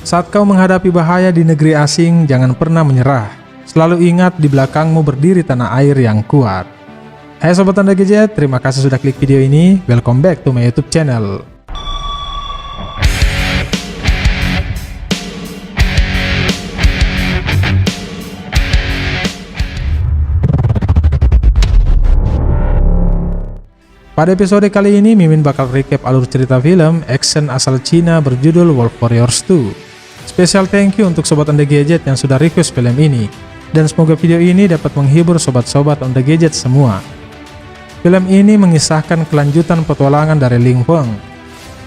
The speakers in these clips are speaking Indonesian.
Saat kau menghadapi bahaya di negeri asing, jangan pernah menyerah. Selalu ingat di belakangmu berdiri tanah air yang kuat. Hai Sobat Honda Gadget, terima kasih sudah klik video ini. Welcome back to my YouTube channel. Pada episode kali ini, Mimin bakal recap alur cerita film action asal Cina berjudul Wolf Warriors 2. Spesial thank you untuk Sobat Honda Gadget yang sudah request film ini. Dan semoga video ini dapat menghibur sobat-sobat Honda Gadget semua. Film ini mengisahkan kelanjutan petualangan dari Ling Feng,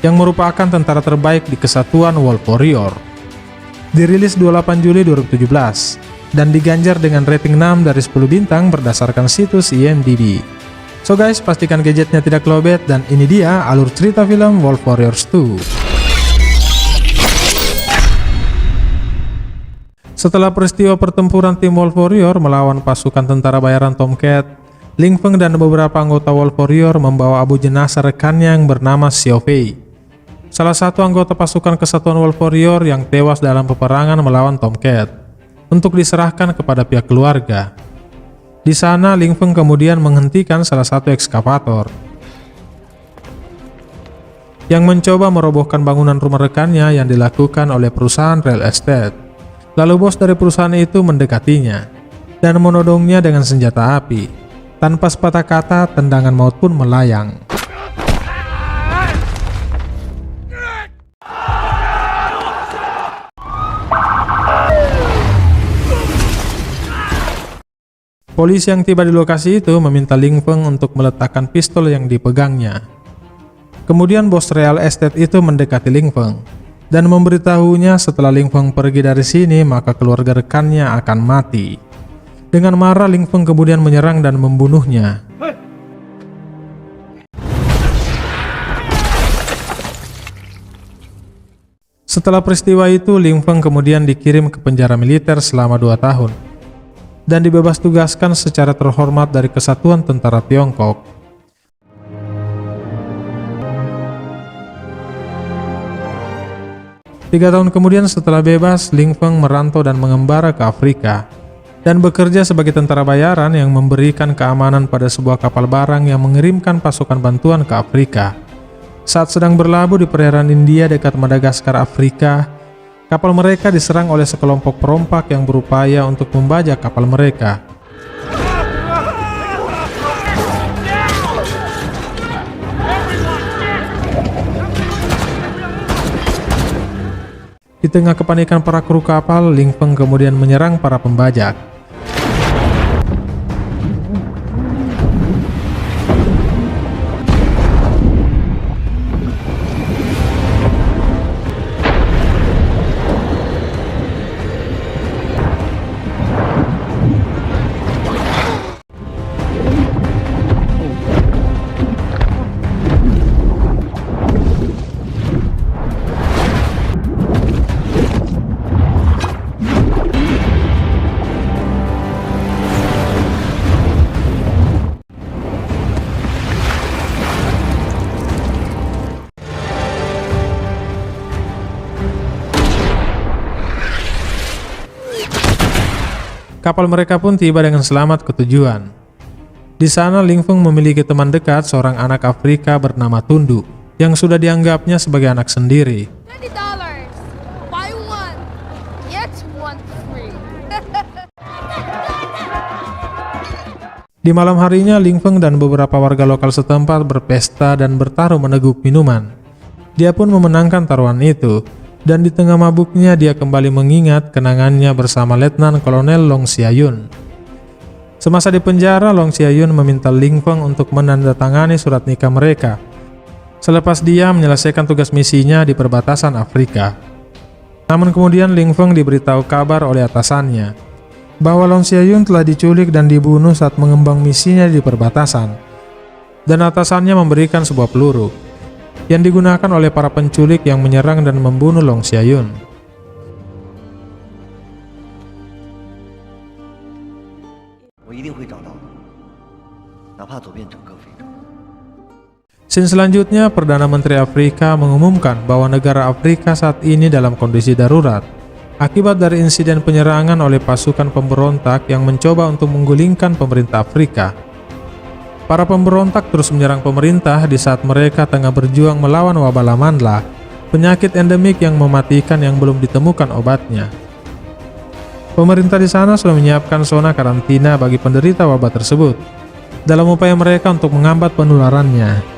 yang merupakan tentara terbaik di kesatuan Wolf Warrior. Dirilis 28 Juli 2017, dan diganjar dengan rating 6 dari 10 bintang berdasarkan situs IMDb. So guys, pastikan gadgetnya tidak lowbat, dan ini dia alur cerita film Wolf Warriors 2. Setelah peristiwa pertempuran tim Wolf Warrior melawan pasukan tentara bayaran Tomcat, Ling Feng dan beberapa anggota Wolf Warrior membawa abu jenazah rekannya yang bernama Xiao Fei, salah satu anggota pasukan kesatuan Wolf Warrior yang tewas dalam peperangan melawan Tomcat, untuk diserahkan kepada pihak keluarga. Di sana, Ling Feng kemudian menghentikan salah satu ekskavator yang mencoba merobohkan bangunan rumah rekannya yang dilakukan oleh perusahaan real estate. Lalu bos dari perusahaan itu mendekatinya dan menodongnya dengan senjata api. Tanpa sepatah kata, tendangan maut pun melayang. Polisi yang tiba di lokasi itu meminta Ling Feng untuk meletakkan pistol yang dipegangnya. Kemudian bos real estate itu mendekati Ling Feng dan memberitahunya setelah Ling Feng pergi dari sini maka keluarga rekannya akan mati. Dengan marah, Ling Feng kemudian menyerang dan membunuhnya. Setelah peristiwa itu, Ling Feng kemudian dikirim ke penjara militer selama 2 tahun dan dibebas tugaskan secara terhormat dari Kesatuan Tentara Tiongkok. Tiga tahun kemudian setelah bebas, Ling Feng merantau dan mengembara ke Afrika dan bekerja sebagai tentara bayaran yang memberikan keamanan pada sebuah kapal barang yang mengirimkan pasukan bantuan ke Afrika. Saat sedang berlabuh di perairan India dekat Madagaskar, Afrika, kapal mereka diserang oleh sekelompok perompak yang berupaya untuk membajak kapal mereka. Di tengah kepanikan para kru kapal, Ling Feng kemudian menyerang para pembajak. Kapal mereka pun tiba dengan selamat ke tujuan. Di sana, Ling Feng memiliki teman dekat, seorang anak Afrika bernama Tundu, yang sudah dianggapnya sebagai anak sendiri. $20. Buy one, get one free. Di malam harinya, Ling Feng dan beberapa warga lokal setempat berpesta dan bertaruh meneguk minuman. Dia pun memenangkan taruhan itu. Dan di tengah mabuknya dia kembali mengingat kenangannya bersama Letnan Kolonel Long Xiayun. Semasa di penjara, Long Xiayun meminta Ling Feng untuk menandatangani surat nikah mereka selepas dia menyelesaikan tugas misinya di perbatasan Afrika. Namun kemudian Ling Feng diberitahu kabar oleh atasannya bahwa Long Xiayun telah diculik dan dibunuh saat mengembang misinya di perbatasan, dan atasannya memberikan sebuah peluru yang digunakan oleh para penculik yang menyerang dan membunuh Long Xiayun. Scene selanjutnya, Perdana Menteri Afrika mengumumkan bahwa negara Afrika saat ini dalam kondisi darurat akibat dari insiden penyerangan oleh pasukan pemberontak yang mencoba untuk menggulingkan pemerintah Afrika. Para pemberontak terus menyerang pemerintah di saat mereka tengah berjuang melawan wabah Lamanla, penyakit endemik yang mematikan yang belum ditemukan obatnya. Pemerintah di sana sudah menyiapkan zona karantina bagi penderita wabah tersebut dalam upaya mereka untuk menghambat penularannya.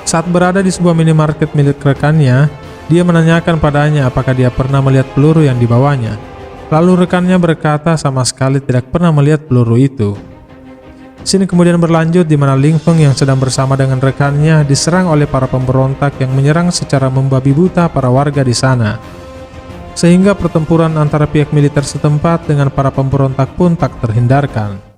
Saat berada di sebuah minimarket milik rekannya, dia menanyakan padanya apakah dia pernah melihat peluru yang dibawanya. Lalu rekannya berkata sama sekali tidak pernah melihat peluru itu. Scene kemudian berlanjut di mana Ling Feng yang sedang bersama dengan rekannya diserang oleh para pemberontak yang menyerang secara membabi buta para warga di sana. Sehingga pertempuran antara pihak militer setempat dengan para pemberontak pun tak terhindarkan.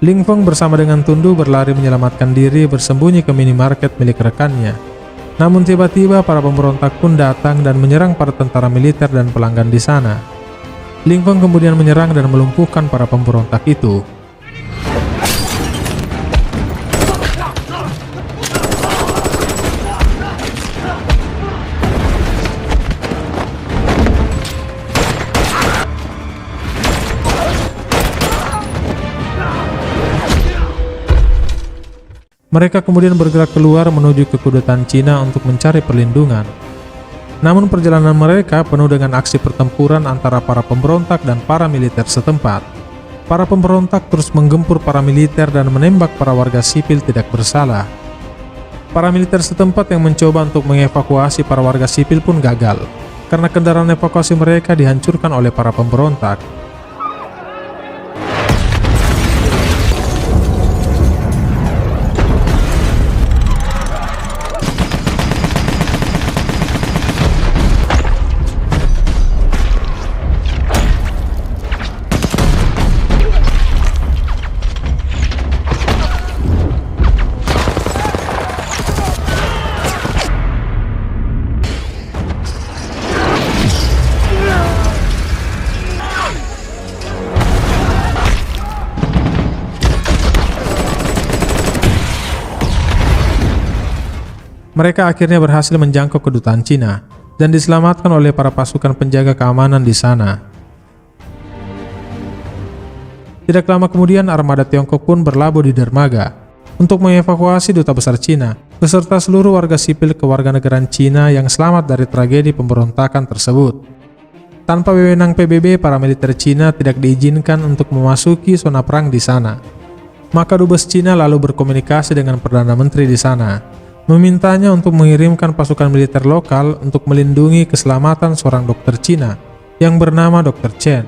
Ling Feng bersama dengan Tundu berlari menyelamatkan diri bersembunyi ke minimarket milik rekannya. Namun tiba-tiba para pemberontak pun datang dan menyerang para tentara militer dan pelanggan di sana. Ling Feng kemudian menyerang dan melumpuhkan para pemberontak itu. Mereka kemudian bergerak keluar menuju ke kedutaan Cina untuk mencari perlindungan. Namun perjalanan mereka penuh dengan aksi pertempuran antara para pemberontak dan para militer setempat. Para pemberontak terus menggempur para militer dan menembak para warga sipil tidak bersalah. Para militer setempat yang mencoba untuk mengevakuasi para warga sipil pun gagal, karena kendaraan evakuasi mereka dihancurkan oleh para pemberontak. Mereka akhirnya berhasil menjangkau kedutaan Cina dan diselamatkan oleh para pasukan penjaga keamanan di sana. Tidak lama kemudian armada Tiongkok pun berlabuh di dermaga untuk mengevakuasi duta besar Cina beserta seluruh warga sipil kewarganegaraan Cina yang selamat dari tragedi pemberontakan tersebut. Tanpa wewenang PBB, para militer Cina tidak diizinkan untuk memasuki zona perang di sana. Maka dubes Cina lalu berkomunikasi dengan Perdana Menteri di sana, memintanya untuk mengirimkan pasukan militer lokal untuk melindungi keselamatan seorang dokter Cina yang bernama Dr. Chen,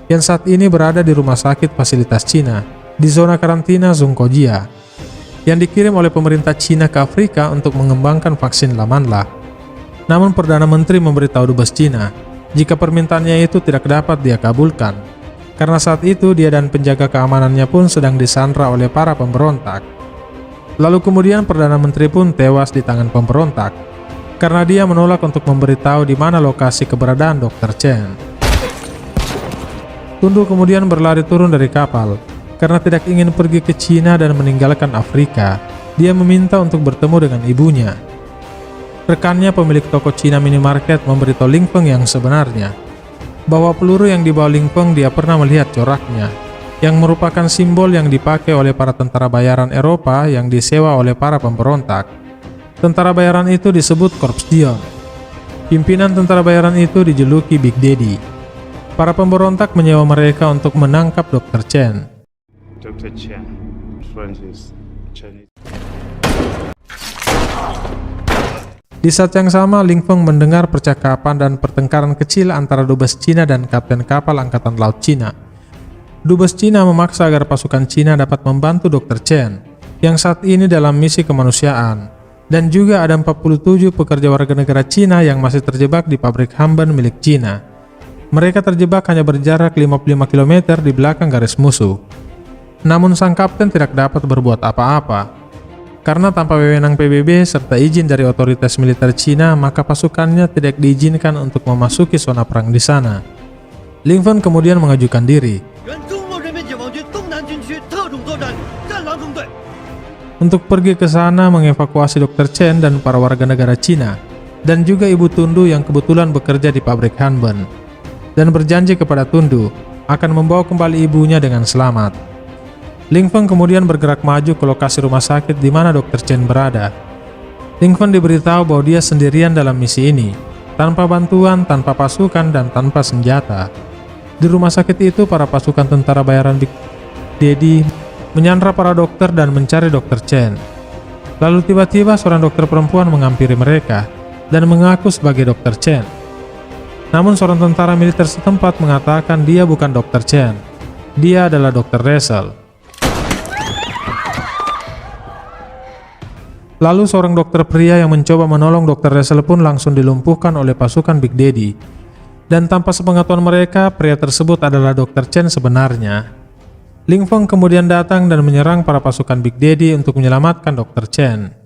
yang saat ini berada di rumah sakit fasilitas Cina di zona karantina Zhongkojia, yang dikirim oleh pemerintah Cina ke Afrika untuk mengembangkan vaksin Lamanla. Namun Perdana Menteri memberitahu dubes Cina jika permintaannya itu tidak dapat dia kabulkan, karena saat itu dia dan penjaga keamanannya pun sedang disandra oleh para pemberontak. Lalu kemudian Perdana Menteri pun tewas di tangan pemberontak karena dia menolak untuk memberitahu di mana lokasi keberadaan Dr. Chen. Tundu kemudian berlari turun dari kapal karena tidak ingin pergi ke Cina dan meninggalkan Afrika. Dia meminta untuk bertemu dengan ibunya. Rekannya pemilik toko Cina minimarket memberitahu Ling Feng yang sebenarnya, bahwa peluru yang dibawa Ling Feng dia pernah melihat coraknya, yang merupakan simbol yang dipakai oleh para tentara bayaran Eropa yang disewa oleh para pemberontak. Tentara bayaran itu disebut Korps Dion. Pimpinan tentara bayaran itu dijuluki Big Daddy. Para pemberontak menyewa mereka untuk menangkap Dr. Chen. Dr. Chen, Francis Chinese. Di saat yang sama, Ling Feng mendengar percakapan dan pertengkaran kecil antara dubes Cina dan kapten kapal Angkatan Laut Cina. Dubes Cina memaksa agar pasukan Cina dapat membantu Dr. Chen yang saat ini dalam misi kemanusiaan Dan juga ada 47 pekerja warga negara Cina yang masih terjebak di pabrik Hanben milik Cina. Mereka terjebak hanya berjarak 55 km di belakang garis musuh. Namun sang kapten tidak dapat berbuat apa-apa. Karena tanpa wewenang PBB serta izin dari otoritas militer Cina, maka pasukannya tidak diizinkan untuk memasuki zona perang di sana. Ling Feng kemudian mengajukan diri untuk pergi ke sana mengevakuasi Dr. Chen dan para warga negara Cina, dan juga Ibu Tundu yang kebetulan bekerja di pabrik Hanben, dan berjanji kepada Tundu akan membawa kembali ibunya dengan selamat. Ling Feng kemudian bergerak maju ke lokasi rumah sakit di mana Dr. Chen berada. Ling Feng diberitahu bahwa dia sendirian dalam misi ini, tanpa bantuan, tanpa pasukan, dan tanpa senjata. Di rumah sakit itu, para pasukan tentara bayaran Big Daddy menyandra para dokter dan mencari Dr. Chen. Lalu tiba-tiba seorang dokter perempuan menghampiri mereka dan mengaku sebagai Dr. Chen. Namun seorang tentara militer setempat mengatakan dia bukan Dr. Chen. Dia adalah Dr. Russell. Lalu seorang dokter pria yang mencoba menolong Dr. Russell pun langsung dilumpuhkan oleh pasukan Big Daddy. Dan tanpa sepengetahuan mereka, pria tersebut adalah Dr. Chen sebenarnya. Ling Feng kemudian datang dan menyerang para pasukan Big Daddy untuk menyelamatkan Dr. Chen.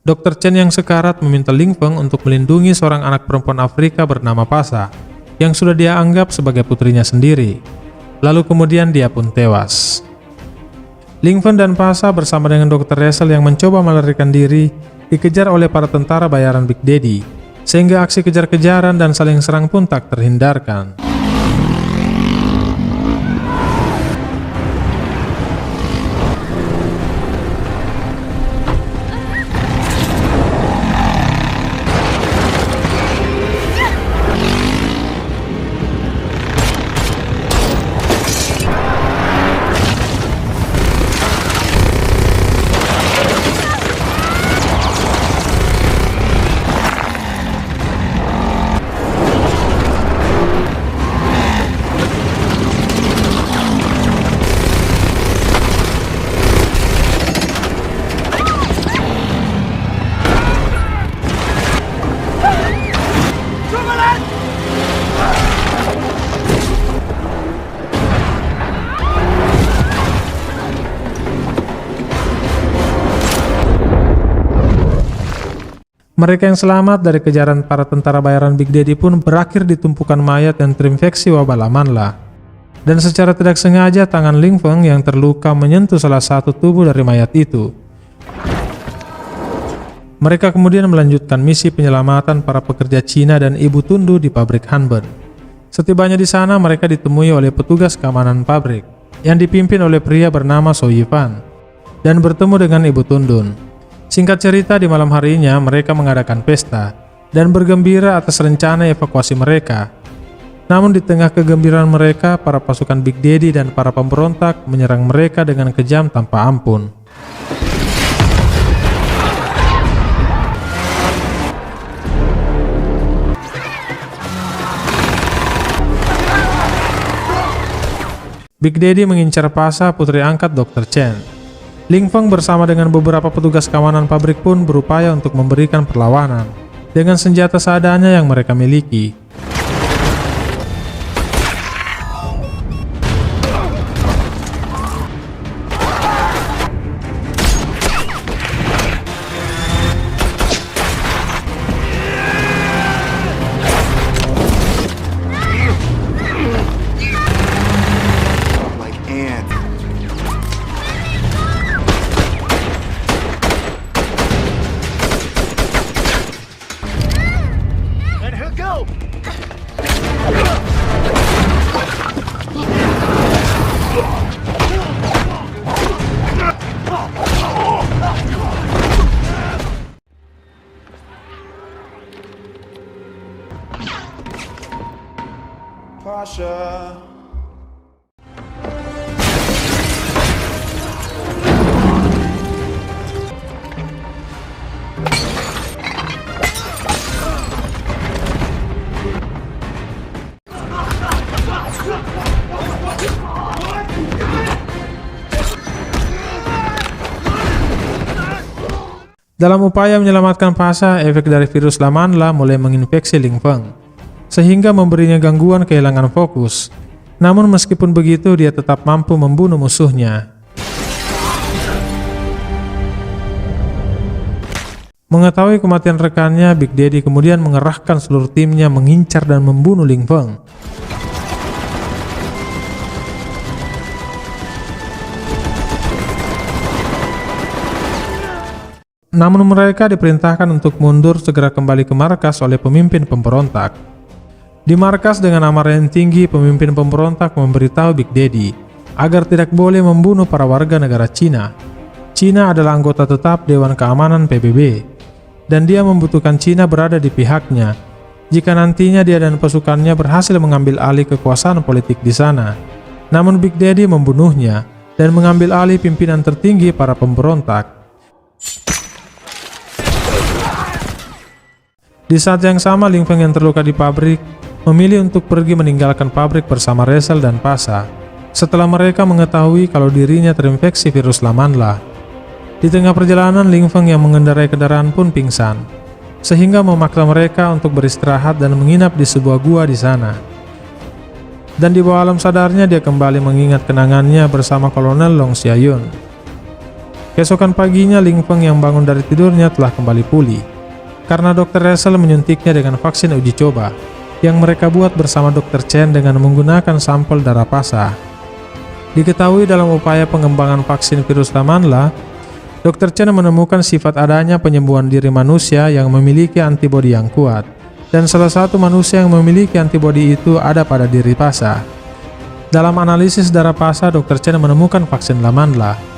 Dr. Chen yang sekarat meminta Ling Feng untuk melindungi seorang anak perempuan Afrika bernama Pasha, yang sudah dia anggap sebagai putrinya sendiri. Lalu kemudian dia pun tewas. Ling Feng dan Pasha bersama dengan Dr. Russell yang mencoba melarikan diri, dikejar oleh para tentara bayaran Big Daddy, sehingga aksi kejar-kejaran dan saling serang pun tak terhindarkan. Mereka yang selamat dari kejaran para tentara bayaran Big Daddy pun berakhir di tumpukan mayat yang terinfeksi wabah Lamanla. Dan secara tidak sengaja tangan Ling Feng yang terluka menyentuh salah satu tubuh dari mayat itu. Mereka kemudian melanjutkan misi penyelamatan para pekerja Cina dan Ibu Tundu di pabrik Hanben. Setibanya di sana, mereka ditemui oleh petugas keamanan pabrik yang dipimpin oleh pria bernama So Yifan dan bertemu dengan Ibu Tundun. Singkat cerita, di malam harinya mereka mengadakan pesta dan bergembira atas rencana evakuasi mereka. Namun di tengah kegembiraan mereka, para pasukan Big Daddy dan para pemberontak menyerang mereka dengan kejam tanpa ampun. Big Daddy mengincar Pasha, putri angkat Dr. Chen. Ling Feng bersama dengan beberapa petugas keamanan pabrik pun berupaya untuk memberikan perlawanan dengan senjata seadanya yang mereka miliki. Dalam upaya menyelamatkan Pasha, efek dari virus Lamanla mulai menginfeksi Ling Feng, sehingga memberinya gangguan kehilangan fokus. Namun meskipun begitu, dia tetap mampu membunuh musuhnya. Mengetahui kematian rekannya, Big Daddy kemudian mengerahkan seluruh timnya mengincar dan membunuh Ling Feng. Namun mereka diperintahkan untuk mundur segera kembali ke markas oleh pemimpin pemberontak. Di markas dengan amarah yang tinggi, pemimpin pemberontak memberitahu Big Daddy agar tidak boleh membunuh para warga negara Cina. Cina adalah anggota tetap Dewan Keamanan PBB, dan dia membutuhkan Cina berada di pihaknya jika nantinya dia dan pasukannya berhasil mengambil alih kekuasaan politik di sana. Namun Big Daddy membunuhnya dan mengambil alih pimpinan tertinggi para pemberontak. Di saat yang sama, Ling Feng yang terluka di pabrik memilih untuk pergi meninggalkan pabrik bersama Rachel dan Pasha setelah mereka mengetahui kalau dirinya terinfeksi virus Lamanla. Di tengah perjalanan, Ling Feng yang mengendarai kendaraan pun pingsan, sehingga memaksa mereka untuk beristirahat dan menginap di sebuah gua di sana. Dan di bawah alam sadarnya, dia kembali mengingat kenangannya bersama Kolonel Long Xiayun. Keesokan paginya, Ling Feng yang bangun dari tidurnya telah kembali pulih, karena Dr. Rachel menyuntiknya dengan vaksin uji coba yang mereka buat bersama Dr. Chen dengan menggunakan sampel darah Pasha. Diketahui dalam upaya pengembangan vaksin virus Lamanla, Dr. Chen menemukan sifat adanya penyembuhan diri manusia yang memiliki antibodi yang kuat, dan salah satu manusia yang memiliki antibodi itu ada pada diri Pasha. Dalam analisis darah Pasha, Dr. Chen menemukan vaksin Lamanla.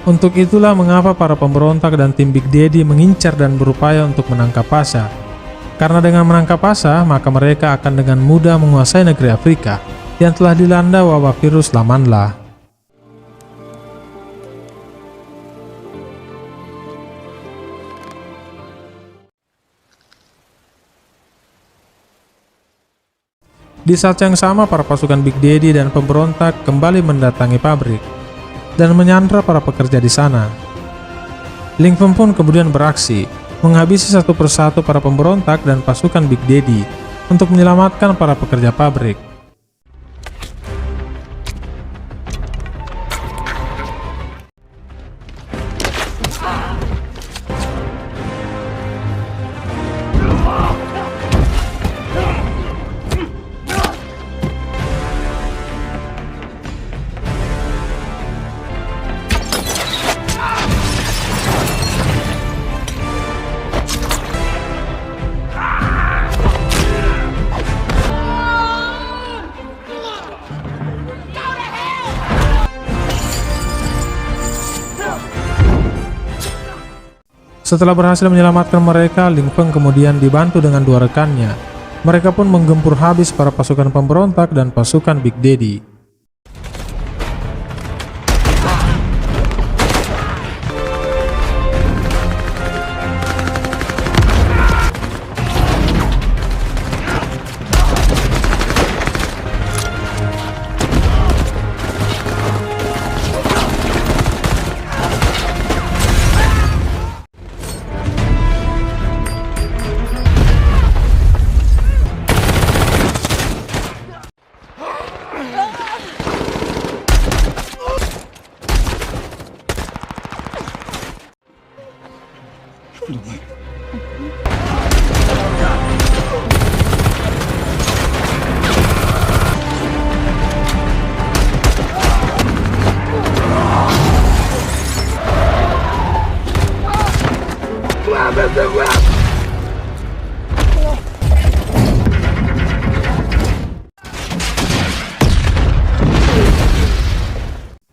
Untuk itulah mengapa para pemberontak dan tim Big Daddy mengincar dan berupaya untuk menangkap Pasha. Karena dengan menangkap Pasha, maka mereka akan dengan mudah menguasai negeri Afrika yang telah dilanda wabah virus Lamanla. Di saat yang sama, para pasukan Big Daddy dan pemberontak kembali mendatangi pabrik dan menyandra para pekerja di sana. Ling Feng pun kemudian beraksi, menghabisi satu persatu para pemberontak dan pasukan Big Daddy untuk menyelamatkan para pekerja pabrik. Setelah berhasil menyelamatkan mereka, Ling Feng kemudian dibantu dengan dua rekannya. Mereka pun menggempur habis para pasukan pemberontak dan pasukan Big Daddy.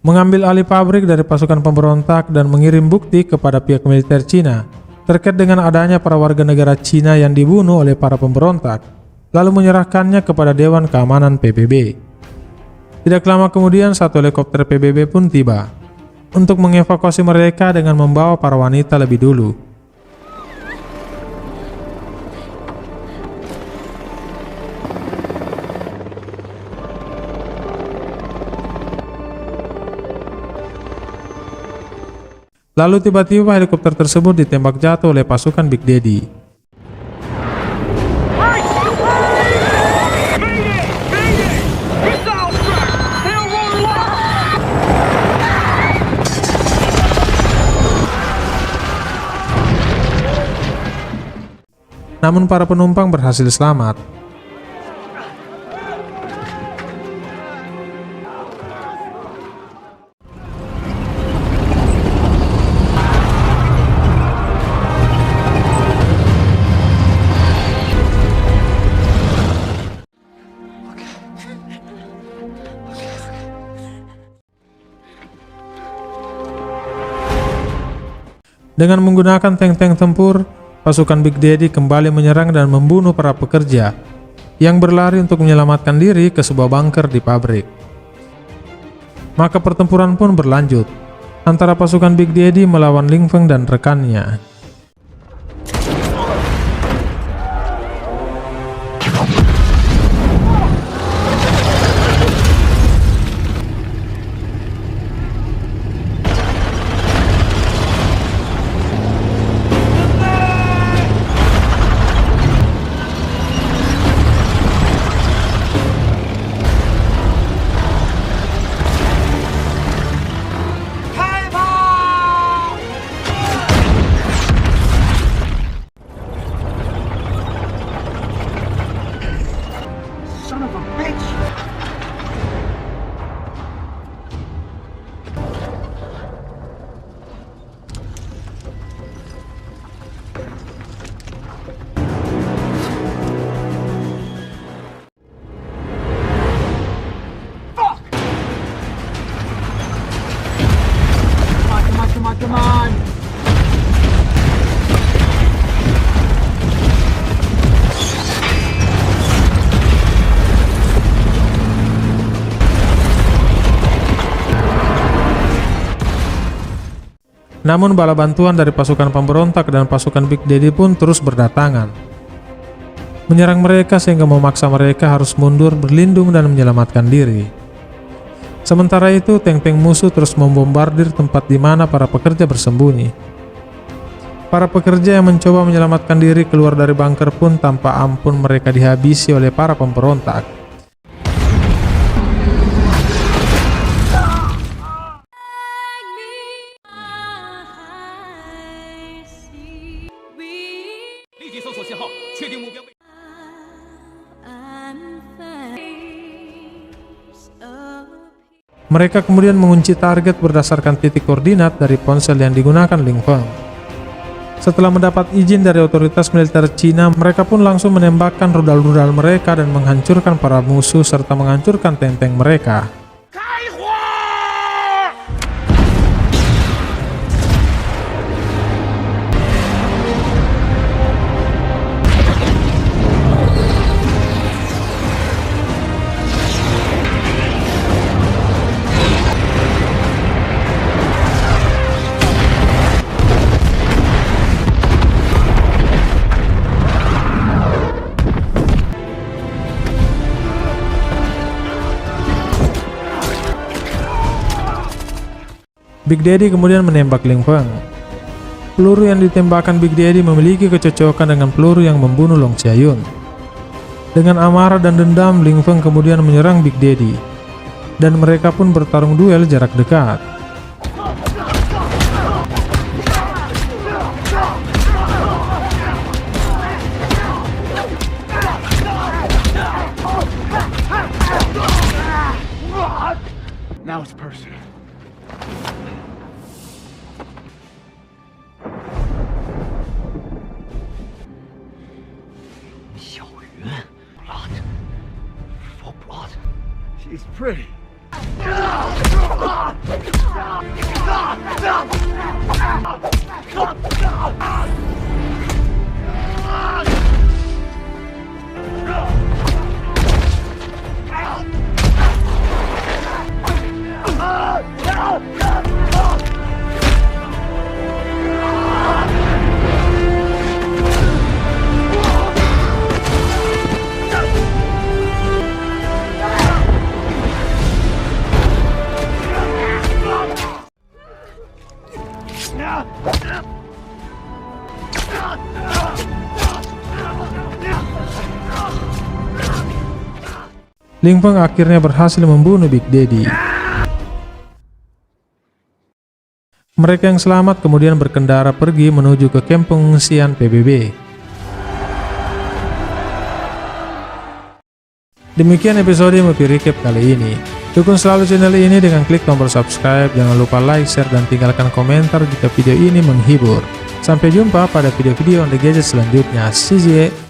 Mengambil alih pabrik dari pasukan pemberontak dan mengirim bukti kepada pihak militer Cina terkait dengan adanya para warga negara Cina yang dibunuh oleh para pemberontak, lalu menyerahkannya kepada Dewan Keamanan PBB. Tidak lama kemudian, satu helikopter PBB pun tiba untuk mengevakuasi mereka dengan membawa para wanita lebih dulu. Lalu tiba-tiba helikopter tersebut ditembak jatuh oleh pasukan Big Daddy. Namun para penumpang berhasil selamat. Dengan menggunakan tank-tank tempur, pasukan Big Daddy kembali menyerang dan membunuh para pekerja yang berlari untuk menyelamatkan diri ke sebuah bunker di pabrik. Maka pertempuran pun berlanjut antara pasukan Big Daddy melawan Ling Feng dan rekannya. Come on! Namun bala bantuan dari pasukan pemberontak dan pasukan Big Daddy pun terus berdatangan, menyerang mereka sehingga memaksa mereka harus mundur berlindung dan menyelamatkan diri. Sementara itu, tank-tank musuh terus membombardir tempat di mana para pekerja bersembunyi. Para pekerja yang mencoba menyelamatkan diri keluar dari bunker pun tanpa ampun mereka dihabisi oleh para pemberontak. Mereka kemudian mengunci target berdasarkan titik koordinat dari ponsel yang digunakan Ling Feng. Setelah mendapat izin dari otoritas militer Cina, mereka pun langsung menembakkan rudal-rudal mereka dan menghancurkan para musuh serta menghancurkan tank-tank mereka. Big Daddy kemudian menembak Ling Feng. Peluru yang ditembakkan Big Daddy memiliki kecocokan dengan peluru yang membunuh Long Xiayun. Dengan amarah dan dendam, Ling Feng kemudian menyerang Big Daddy, dan mereka pun bertarung duel jarak dekat. Now it's personal. She's pretty. Ling Feng akhirnya berhasil membunuh Big Daddy. Mereka yang selamat kemudian berkendara pergi menuju ke kamp pengungsian PBB. Demikian episode Movie Recap kali ini. Dukung selalu channel ini dengan klik tombol subscribe, jangan lupa like, share, dan tinggalkan komentar jika video ini menghibur. Sampai jumpa pada video-video on the gadget selanjutnya. See you.